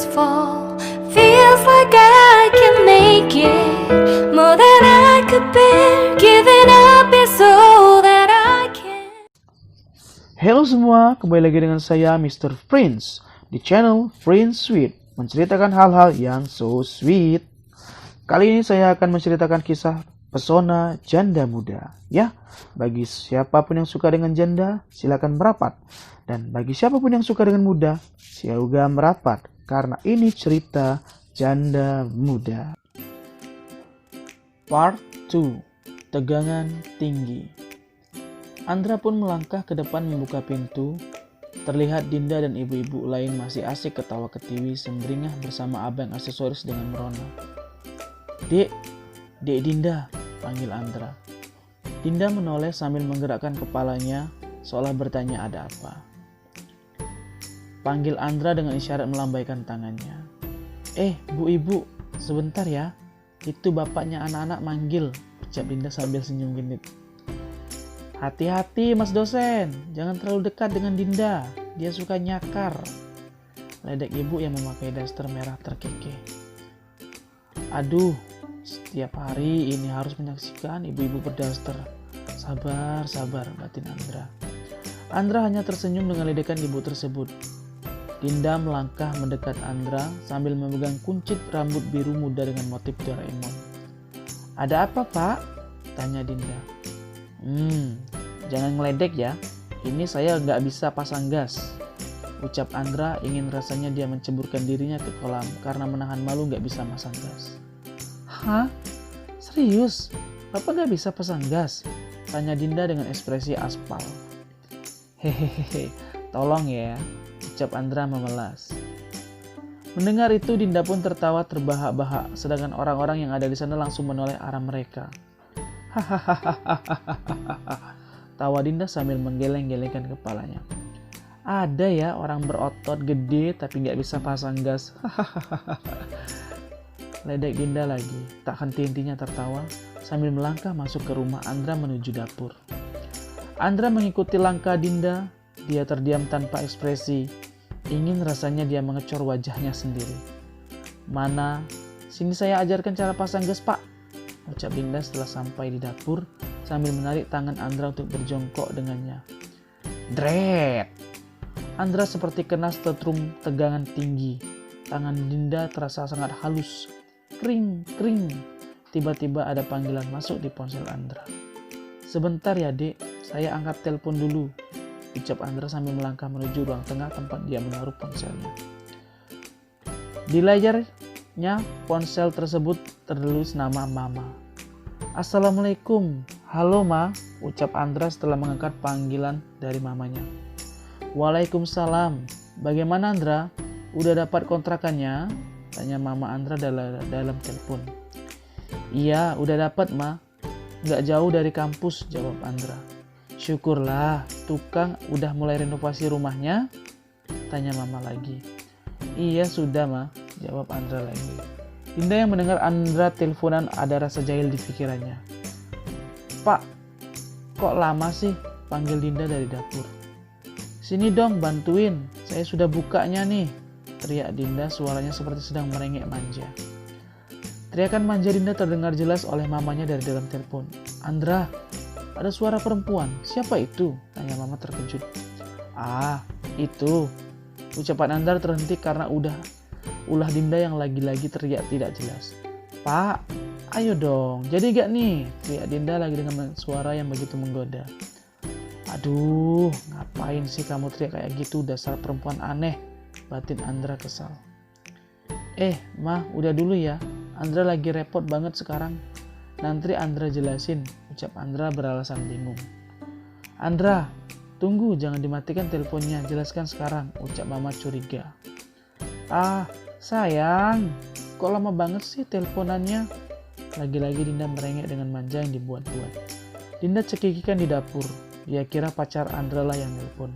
fall. Feels like I can make it more than I could bear. Giving up is all that I can. Halo semua, kembali lagi dengan saya Mr. Prince di channel Prince Sweet, menceritakan hal-hal yang so sweet. Kali ini saya akan menceritakan kisah pesona janda muda. Ya, bagi siapapun yang suka dengan janda, silakan merapat. Dan bagi siapapun yang suka dengan muda, siaga merapat. Karena ini cerita janda muda. Part 2, Tegangan Tinggi. Andra pun melangkah ke depan membuka pintu. Terlihat Dinda dan ibu-ibu lain masih asik ketawa ketiwi sembringah bersama abang aksesoris dengan merona. Dek Dinda, panggil Andra. Dinda menoleh sambil menggerakkan kepalanya seolah bertanya ada apa. Panggil Andra dengan isyarat melambaikan tangannya. Bu ibu, sebentar ya. Itu bapaknya anak-anak manggil, ucap Dinda sambil senyum genit. Hati-hati mas dosen, jangan terlalu dekat dengan Dinda. Dia suka nyakar. Ledek ibu yang memakai daster merah terkekeh. Aduh, setiap hari ini harus menyaksikan ibu-ibu berdaster. Sabar, batin Andra. Andra hanya tersenyum dengan ledekan ibu tersebut. Dinda melangkah mendekat Andra sambil memegang kuncit rambut biru muda dengan motif Doraemon. Ada apa pak? Tanya Dinda. Jangan ngeledek ya. Ini saya nggak bisa pasang gas. Ucap Andra ingin rasanya dia menceburkan dirinya ke kolam karena menahan malu nggak bisa pasang gas. Hah? Serius? Bapak nggak bisa pasang gas? Tanya Dinda dengan ekspresi aspal. Hehehe, tolong ya, ucap Andra memelas. Mendengar itu Dinda pun tertawa terbahak-bahak, sedangkan orang-orang yang ada di sana langsung menoleh arah mereka. Hahaha, tawa Dinda sambil menggeleng-gelengkan kepalanya. Ada ya orang berotot gede tapi nggak bisa pasang gas. Ledek Dinda lagi, tak henti-hentinya tertawa sambil melangkah masuk ke rumah Andra menuju dapur. Andra mengikuti langkah Dinda, dia terdiam tanpa ekspresi. Ingin rasanya dia mengecor wajahnya sendiri. Mana, sini saya ajarkan cara pasang gas pak, ucap Dinda setelah sampai di dapur sambil menarik tangan Andra untuk berjongkok dengannya. Dret! Andra seperti kena setrum tegangan tinggi. Tangan Dinda terasa sangat halus. Kring. Tiba-tiba ada panggilan masuk di ponsel Andra. Sebentar ya dek, saya angkat telepon dulu, ucap Andra sambil melangkah menuju ruang tengah tempat dia menaruh ponselnya. Di layarnya ponsel tersebut tertulis nama Mama. Assalamualaikum, halo Ma, ucap Andra setelah mengangkat panggilan dari mamanya. Waalaikumsalam, bagaimana Andra? Udah dapat kontrakannya? Tanya Mama Andra dalam telepon. Iya, udah dapat Ma. Nggak jauh dari kampus, jawab Andra. Syukurlah, tukang udah mulai renovasi rumahnya? Tanya Mama lagi. Iya sudah Ma, jawab Andra lagi. Dinda yang mendengar Andra teleponan ada rasa jahil di pikirannya. Pak, kok lama sih? Panggil Dinda dari dapur. Sini dong bantuin, saya sudah bukanya nih, teriak Dinda, suaranya seperti sedang merengek manja. Teriakan manja Dinda terdengar jelas oleh mamanya dari dalam telepon. Andra, ada suara perempuan, siapa itu? Tanya Mama terkejut. Ah, itu. Ucapan Andra terhenti karena ulah Dinda yang lagi-lagi teriak tidak jelas. Pak, ayo dong, jadi gak nih? Teriak Dinda lagi dengan suara yang begitu menggoda. Aduh, ngapain sih kamu teriak kayak gitu, dasar perempuan aneh, batin Andra kesal. Ma, udah dulu ya, Andra lagi repot banget sekarang. Nanti Andra jelasin, ucap Andra beralasan bingung. Andra, tunggu, jangan dimatikan teleponnya, jelaskan sekarang, ucap Mama curiga. Ah, sayang, kok lama banget sih teleponannya? Lagi-lagi Dinda merengek dengan manja yang dibuat-buat. Dinda cekikikan di dapur, dia kira pacar Andra lah yang nelpon.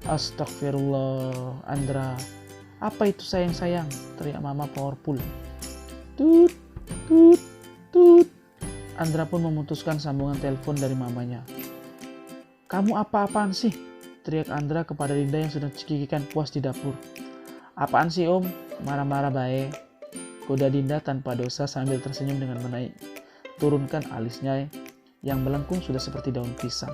Astagfirullah, Andra. Apa itu sayang-sayang? Teriak Mama powerful. Tut. Andra pun memutuskan sambungan telepon dari mamanya. Kamu apa-apaan sih? Teriak Andra kepada Dinda yang sedang cekikikan puas di dapur. Apaan sih Om? Marah-marah bae. Goda Dinda tanpa dosa sambil tersenyum dengan turunkan alisnya yang melengkung sudah seperti daun pisang.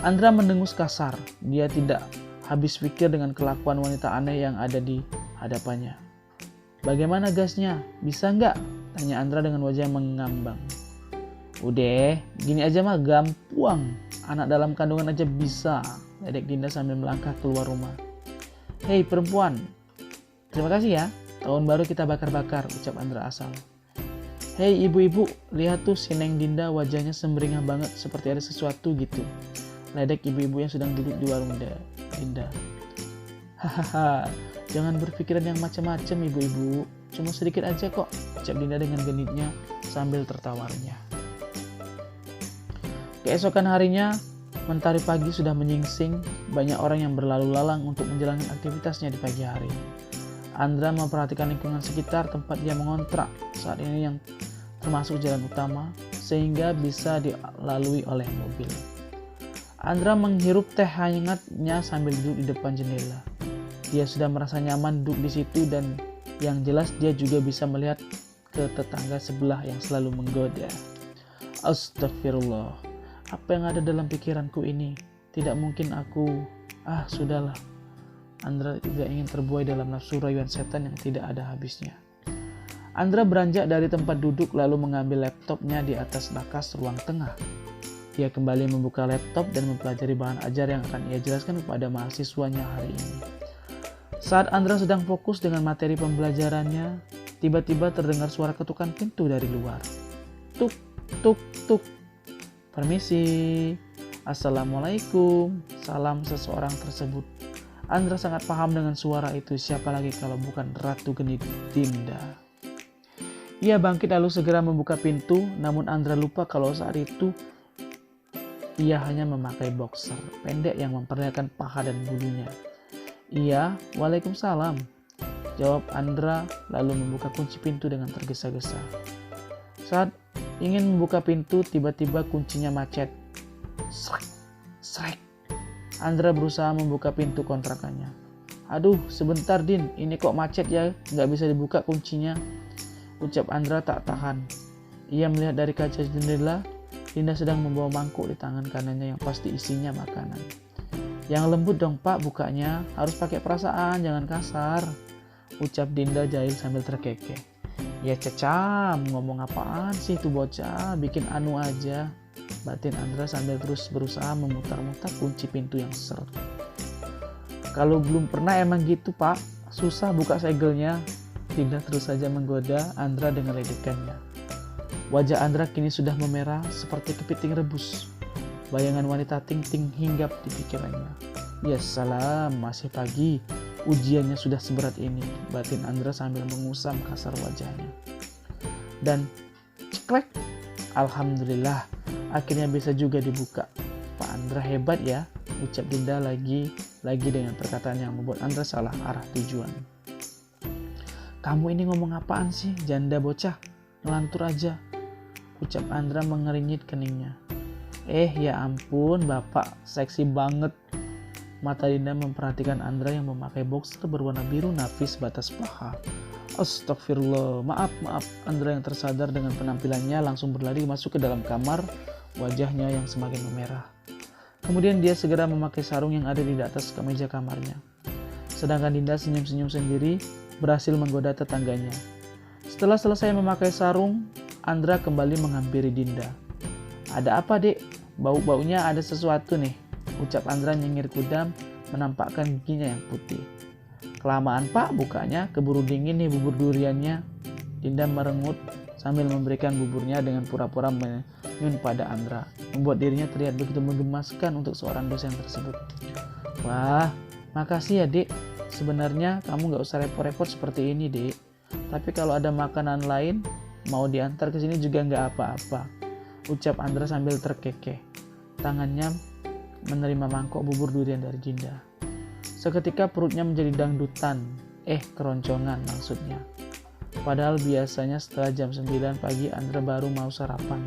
Andra mendengus kasar. Dia tidak habis pikir dengan kelakuan wanita aneh yang ada di hadapannya. Bagaimana gasnya? Bisa nggak? Tanya Andra dengan wajah yang mengambang. Udah, gini aja mah gampang. Anak dalam kandungan aja bisa. Ledek Dinda sambil melangkah keluar rumah. Hei perempuan, terima kasih ya. Tahun baru kita bakar-bakar, ucap Andra asal. Hei ibu-ibu, lihat tuh si Neng Dinda wajahnya semberingah banget seperti ada sesuatu gitu. Ledek ibu-ibu yang sedang duduk di warung Dinda. Hahaha, jangan berpikiran yang macam-macam ibu-ibu. Cuma sedikit aja kok, ucap Dinda dengan genitnya sambil tertawarnya. Keesokan harinya, mentari pagi sudah menyingsing, banyak orang yang berlalu lalang untuk menjalankan aktivitasnya di pagi hari. Andra memperhatikan lingkungan sekitar tempat dia mengontrak saat ini yang termasuk jalan utama, sehingga bisa dilalui oleh mobil. Andra menghirup teh hangatnya sambil duduk di depan jendela. Dia sudah merasa nyaman duduk di situ dan yang jelas dia juga bisa melihat ke tetangga sebelah yang selalu menggoda. Astagfirullah, apa yang ada dalam pikiranku ini? Tidak mungkin aku... sudahlah. Andra tidak ingin terbuai dalam nafsu rayuan setan yang tidak ada habisnya. Andra beranjak dari tempat duduk lalu mengambil laptopnya di atas nakas ruang tengah. Dia kembali membuka laptop dan mempelajari bahan ajar yang akan ia jelaskan kepada mahasiswanya hari ini. Saat Andra sedang fokus dengan materi pembelajarannya, tiba-tiba terdengar suara ketukan pintu dari luar. Tuk, tuk, tuk. Permisi. Assalamualaikum. Salam seseorang tersebut. Andra sangat paham dengan suara itu, siapa lagi kalau bukan Ratu Genit Dinda. Ia bangkit lalu segera membuka pintu, namun Andra lupa kalau saat itu ia hanya memakai boxer pendek yang memperlihatkan paha dan bulunya. Iya, waalaikumsalam, jawab Andra lalu membuka kunci pintu dengan tergesa-gesa. Saat ingin membuka pintu, tiba-tiba kuncinya macet. Srek, srek. Andra berusaha membuka pintu kontrakannya. Aduh, sebentar Din, ini kok macet ya, nggak bisa dibuka kuncinya, ucap Andra tak tahan. Ia melihat dari kaca jendela, Dinda sedang membawa mangkuk di tangan kanannya yang pasti isinya makanan. Yang lembut dong Pak bukanya, harus pakai perasaan, jangan kasar, ucap Dinda jahil sambil terkekeh. Ya cecam, ngomong apaan sih tuh bocah, bikin anu aja, batin Andra sambil terus berusaha memutar-mutar kunci pintu yang seret. Kalau belum pernah emang gitu Pak, susah buka segelnya. Dinda terus saja menggoda Andra dengan ledekannya. Wajah Andra kini sudah memerah seperti kepiting rebus. Bayangan wanita ting-ting hinggap di pikirannya. Ya salam, masih pagi, ujiannya sudah seberat ini, batin Andra sambil mengusam kasar wajahnya. Dan ceklek, alhamdulillah, akhirnya bisa juga dibuka. Pak Andra hebat ya, ucap Dinda lagi dengan perkataan yang membuat Andra salah arah tujuan. Kamu ini ngomong apaan sih, janda bocah, ngelantur aja, ucap Andra mengeringit keningnya. Ya ampun bapak, seksi banget. Mata Dinda memperhatikan Andra yang memakai boxer berwarna biru nafis batas paha. Astagfirullah, maaf. Andra yang tersadar dengan penampilannya langsung berlari masuk ke dalam kamar, wajahnya yang semakin memerah. Kemudian dia segera memakai sarung yang ada di atas kemeja kamarnya. Sedangkan Dinda senyum-senyum sendiri, berhasil menggoda tetangganya. Setelah selesai memakai sarung, Andra kembali menghampiri Dinda. Ada apa dek? Bau-baunya ada sesuatu nih, ucap Andra nyengir kudam menampakkan giginya yang putih. Kelamaan Pak bukanya, keburu dingin nih bubur duriannya. Dinda merengut sambil memberikan buburnya dengan pura-pura menyun pada Andra, membuat dirinya terlihat begitu menggemaskan untuk seorang dosen tersebut. Wah, makasih ya dek. Sebenarnya kamu gak usah repot-repot seperti ini dek. Tapi kalau ada makanan lain, mau diantar ke sini juga gak apa-apa, ucap Andra sambil terkekeh. Tangannya menerima mangkok bubur durian dari Dinda. Seketika perutnya menjadi dangdutan, keroncongan maksudnya. Padahal biasanya setelah jam 9 pagi Andra baru mau sarapan.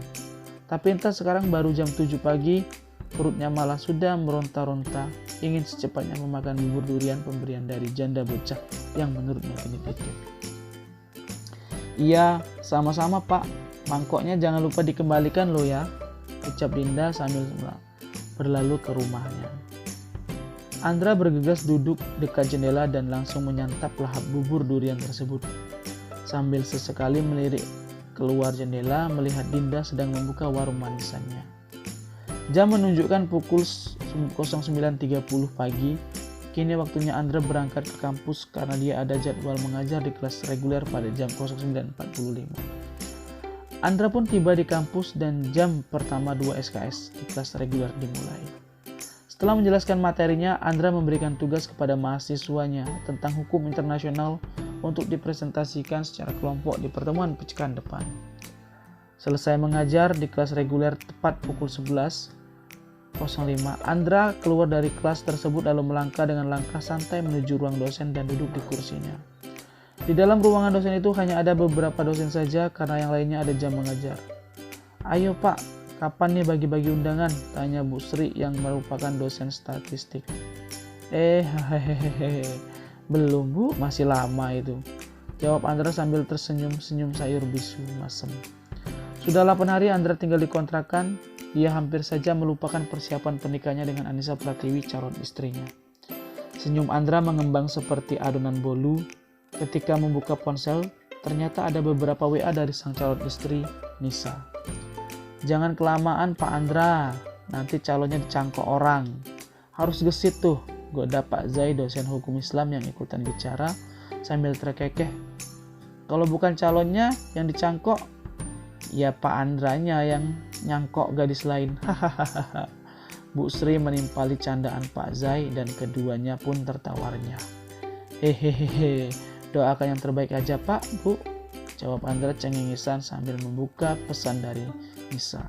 Tapi entah sekarang baru jam 7 pagi Perutnya malah sudah meronta-ronta, ingin secepatnya memakan bubur durian pemberian dari janda bocah yang menurutnya genit itu. "Iya, sama-sama Pak. Mangkoknya jangan lupa dikembalikan loh ya," ucap Dinda sambil berlalu ke rumahnya. Andra bergegas duduk dekat jendela dan langsung menyantap lahap bubur durian tersebut. Sambil sesekali melirik keluar jendela melihat Dinda sedang membuka warung manisannya. Jam menunjukkan pukul 09.30 pagi. Kini waktunya Andra berangkat ke kampus karena dia ada jadwal mengajar di kelas reguler pada jam 09.45. Andra pun tiba di kampus dan jam pertama 2 SKS di kelas reguler dimulai. Setelah menjelaskan materinya, Andra memberikan tugas kepada mahasiswanya tentang hukum internasional untuk dipresentasikan secara kelompok di pertemuan pekan depan. Selesai mengajar di kelas reguler tepat pukul 11.05, Andra keluar dari kelas tersebut lalu melangkah dengan langkah santai menuju ruang dosen dan duduk di kursinya. Di dalam ruangan dosen itu hanya ada beberapa dosen saja karena yang lainnya ada jam mengajar. "Ayo Pak, kapan nih bagi-bagi undangan?" tanya Bu Sri yang merupakan dosen statistik. Hehehe, belum Bu, masih lama itu," jawab Andra sambil tersenyum-senyum sayur bisu masem. Sudah 8 hari Andra tinggal di kontrakan. Dia hampir saja melupakan persiapan pernikahannya dengan Anissa Pratiwi, calon istrinya. Senyum Andra mengembang seperti adonan bolu. Ketika membuka ponsel, ternyata ada beberapa WA dari sang calon istri, Nisa. "Jangan kelamaan Pak Andra, nanti calonnya dicangkok orang. Harus gesit tuh," goda Pak Zai, dosen hukum Islam yang ikutan bicara sambil terkekeh. "Kalau bukan calonnya yang dicangkok, ya Pak Andranya yang nyangkok gadis lain." Hahaha. Bu Sri menimpali candaan Pak Zai dan keduanya pun tertawarnya. "Hehehe, doakan yang terbaik aja Pak, Bu," jawab Andra cengengesan sambil membuka pesan dari Nisa.